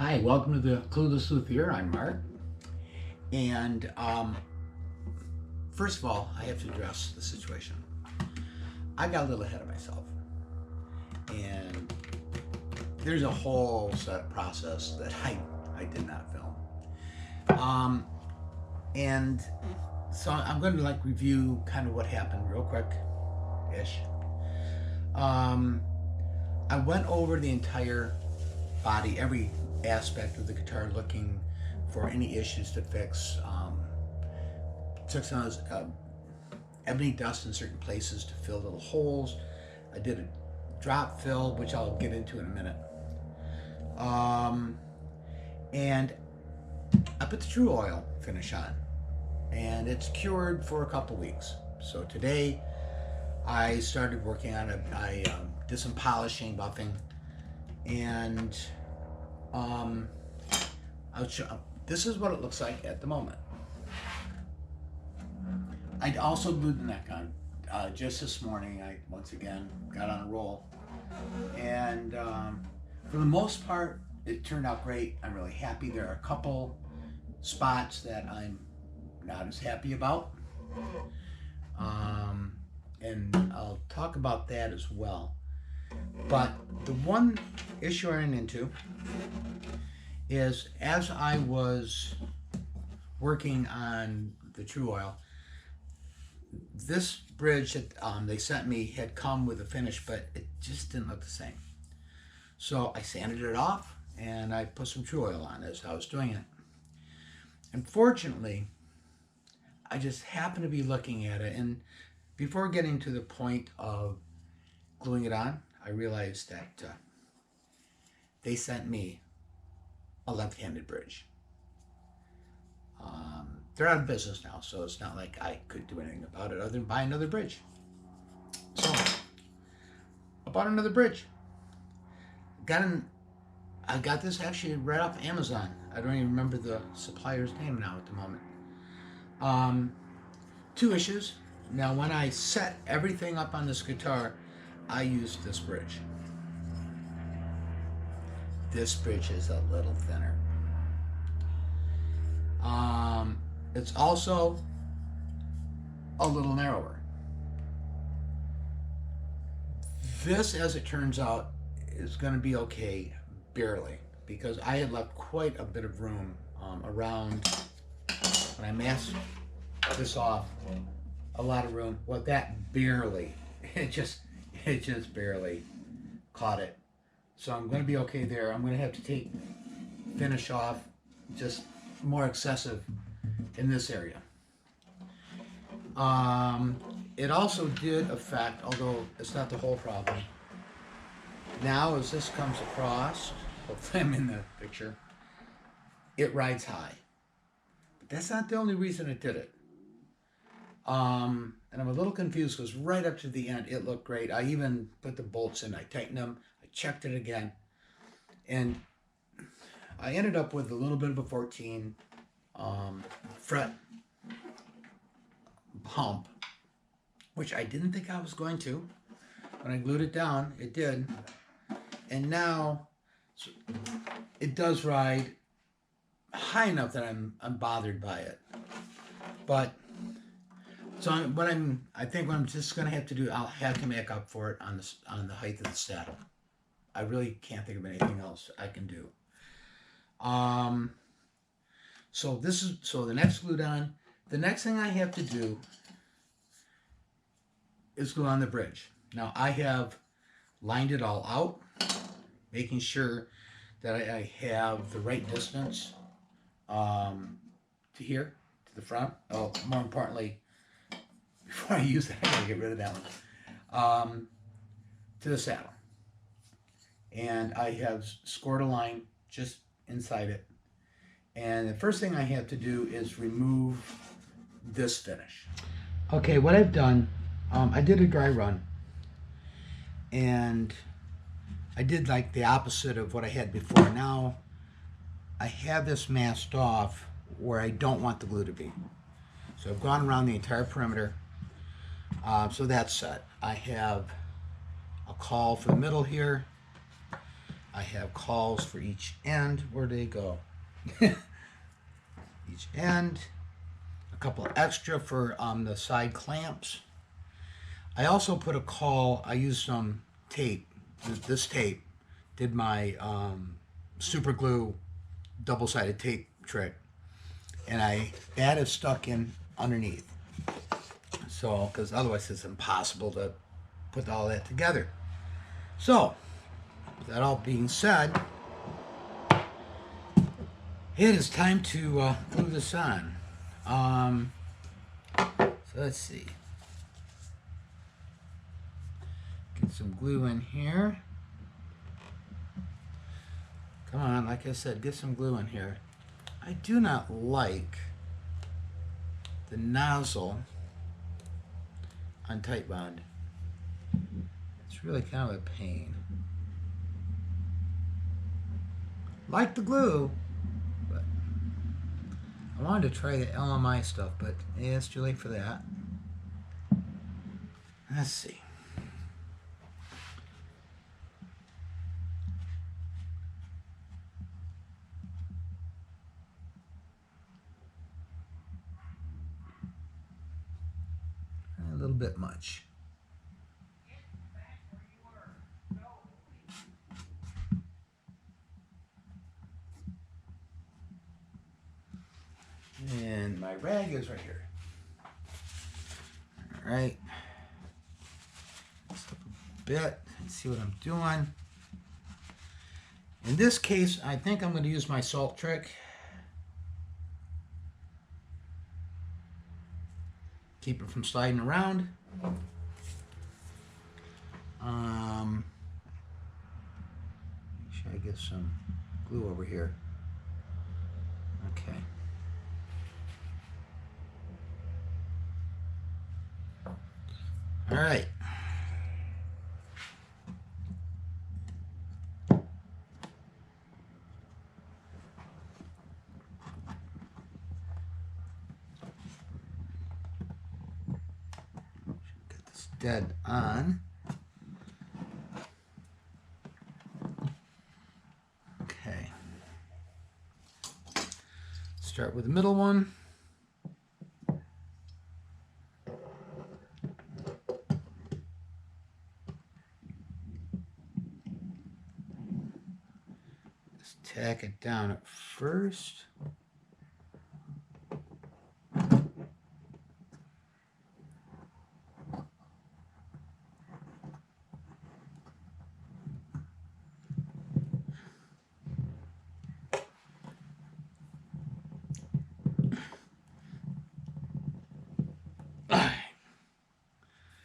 Hi, welcome to the Clueless Luthier. I'm Mark. And first of all, I have to address the situation. I got a little ahead of myself. And there's a whole set of process that I did not film. And so I'm going to review kind of what happened real quick-ish. I went over the entire body, every aspect of the guitar, looking for any issues to fix. Took some of those ebony dust in certain places to fill little holes. I did a drop fill, which I'll get into in a minute. And I put the True Oil finish on, and it's cured for a couple weeks. So today I started working on it. I did some polishing, buffing, and this is what it looks like at the moment. I also glued the neck on just this morning. I once again got on a roll, and for the most part it turned out great. I'm really happy. There are a couple spots that I'm not as happy about, and I'll talk about that as well. But the one issue I ran into is, as I was working on the True Oil, this bridge that they sent me had come with a finish, but it just didn't look the same. So I sanded it off and I put some True Oil on as I was doing it. Unfortunately, I just happened to be looking at it, and before getting to the point of gluing it on, I realized that they sent me a left-handed bridge. They're out of business now, so it's not like I could do anything about it other than buy another bridge. So I bought another bridge. I got this actually right off Amazon. I don't even remember the supplier's name now at the moment. Two issues. Now, when I set everything up on this guitar, I used this bridge. This bridge is a little thinner. It's also a little narrower. This, as it turns out, is going to be okay, barely, because I had left quite a bit of room around when I masked this off. A lot of room. Well, that barely, it just barely caught it. So I'm going to be okay there. I'm going to have to finish off just more excessive in this area. It also did affect, although it's not the whole problem. Now, as this comes across, hopefully I'm in the picture, it rides high. But that's not the only reason it did it. And I'm a little confused because right up to the end it looked great. I even put the bolts in, I tightened them, I checked it again, and I ended up with a little bit of a 14 fret hump, which I didn't think I was going to. When I glued it down, it did, and now it does ride high enough that I'm bothered by it. But so I think what I'm just going to have to do, I'll have to make up for it on the height of the saddle. I really can't think of anything else I can do. So the next glue down. The next thing I have to do is glue on the bridge. Now I have lined it all out, making sure that I have the right distance to here, to the front. Oh, more importantly, before I use it, I gotta get rid of that one. To the saddle. And I have scored a line just inside it. And the first thing I have to do is remove this finish. Okay, what I've done, I did a dry run. And I did like the opposite of what I had before. Now I have this masked off where I don't want the glue to be. So I've gone around the entire perimeter. So that's set. I have a call for the middle here, I have calls for each end. Where do they go? Each end. A couple extra for the side clamps. I also put a call. I used some tape. This tape did my super glue double-sided tape trick, and that is stuck in underneath. So, because otherwise it's impossible to put all that together. So, with that all being said, it is time to glue this on. So let's see. Get some glue in here. Come on, like I said, get some glue in here. I do not like the nozzle on Titebond. It's really kind of a pain. Like the glue, but I wanted to try the LMI stuff, but yeah, it's too late for that. Let's see. A little bit much. And my rag is right here. All right. Just up a bit and see what I'm doing. In this case, I think I'm going to use my salt trick. Keep it from sliding around. Make sure I get some glue over here. Okay. All right. Get this dead on. Okay. Start with the middle one. Tack it down at first.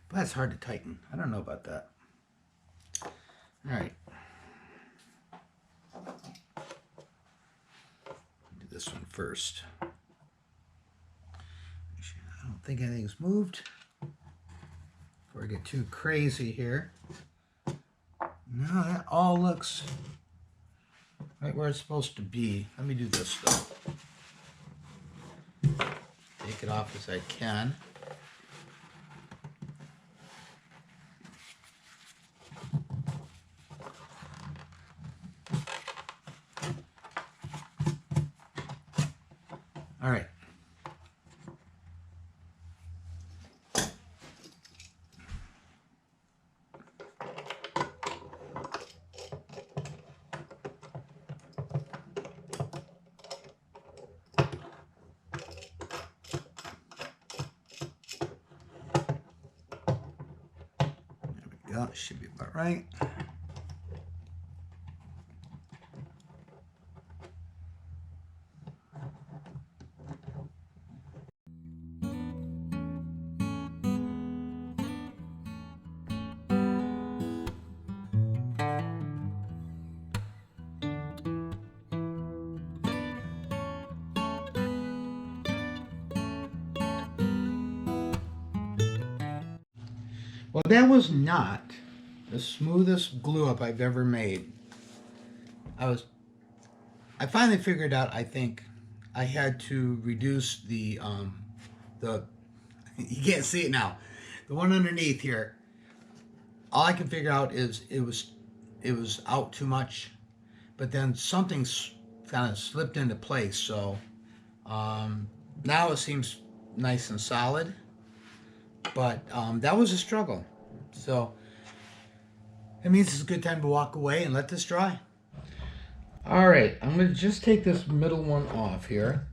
But that's hard to tighten. I don't know about that. All right. Do this one first. I don't think anything's moved. Before I get too crazy here. No, that all looks right where it's supposed to be. Let me do this though. Take it off as I can. All right. There we go. Should be about right. Well, that was not the smoothest glue up I've ever made. I finally figured out, I think I had to reduce the you can't see it now, the one underneath here. All I can figure out is it was out too much. but then something's kind of slipped into place. So now it seems nice and solid, but that was a struggle. So it means it's a good time to walk away and let this dry. All right, I'm going to just take this middle one off here.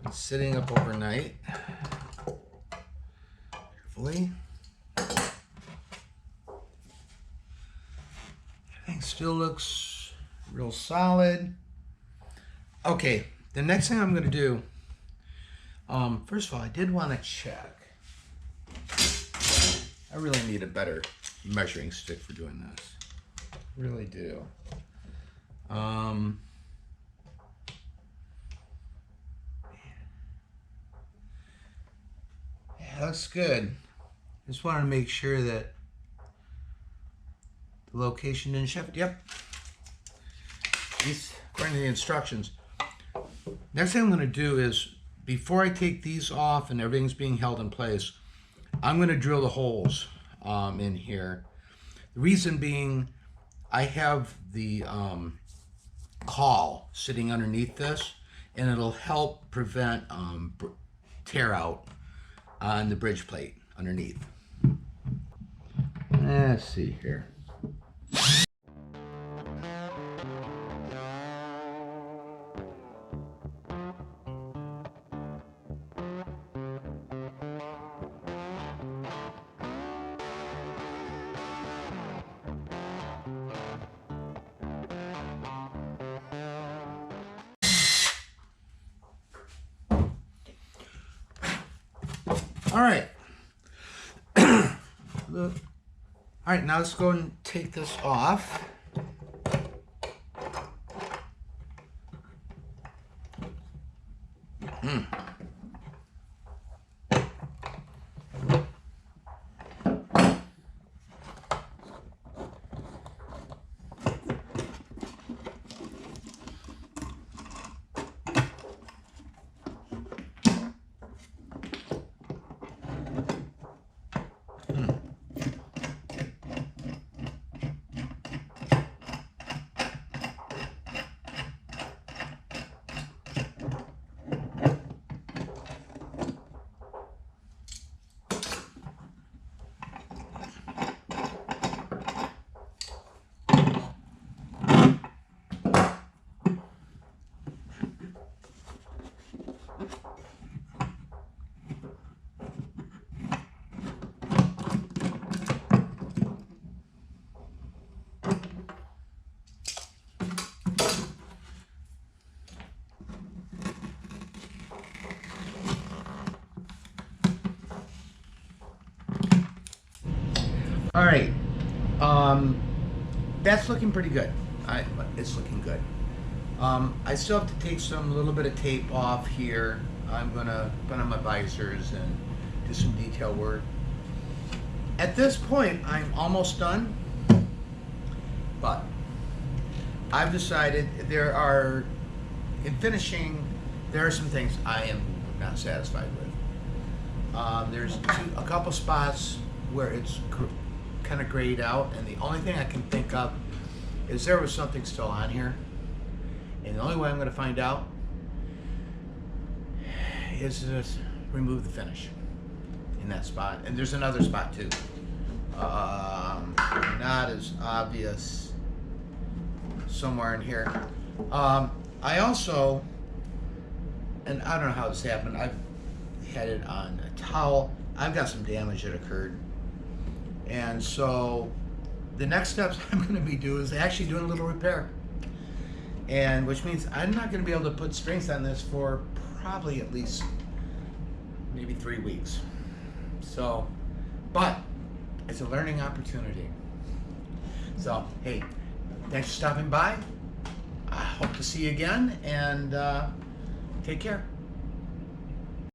It's sitting up overnight. Carefully. Everything still looks real solid. Okay, the next thing I'm going to do, first of all, I did want to check. I really need a better measuring stick for doing this. I really do. Yeah, looks good. Just wanted to make sure that the location didn't shift. Yep. These, according to the instructions. Next thing I'm going to do is, before I take these off and everything's being held in place, I'm going to drill the holes in here. The reason being, I have the caul sitting underneath this, and it'll help prevent tear out on the bridge plate underneath. Let's see here. All right. Look. All right, now let's go and take this off. All right, that's looking pretty good. It's looking good. I still have to take some little bit of tape off here. I'm gonna put on my visors and do some detail work. At this point, I'm almost done, but I've decided in finishing, there are some things I am not satisfied with. There's a couple spots where it's kind of grayed out, and the only thing I can think of is there was something still on here, and the only way I'm going to find out is to remove the finish in that spot. And there's another spot too, not as obvious, somewhere in here. I also, and I don't know how this happened, I've had it on a towel. I've got some damage that occurred. And so the next steps I'm going to be doing is actually doing a little repair. And which means I'm not going to be able to put strings on this for probably at least maybe 3 weeks. So, but it's a learning opportunity. So, hey, thanks for stopping by. I hope to see you again, and take care.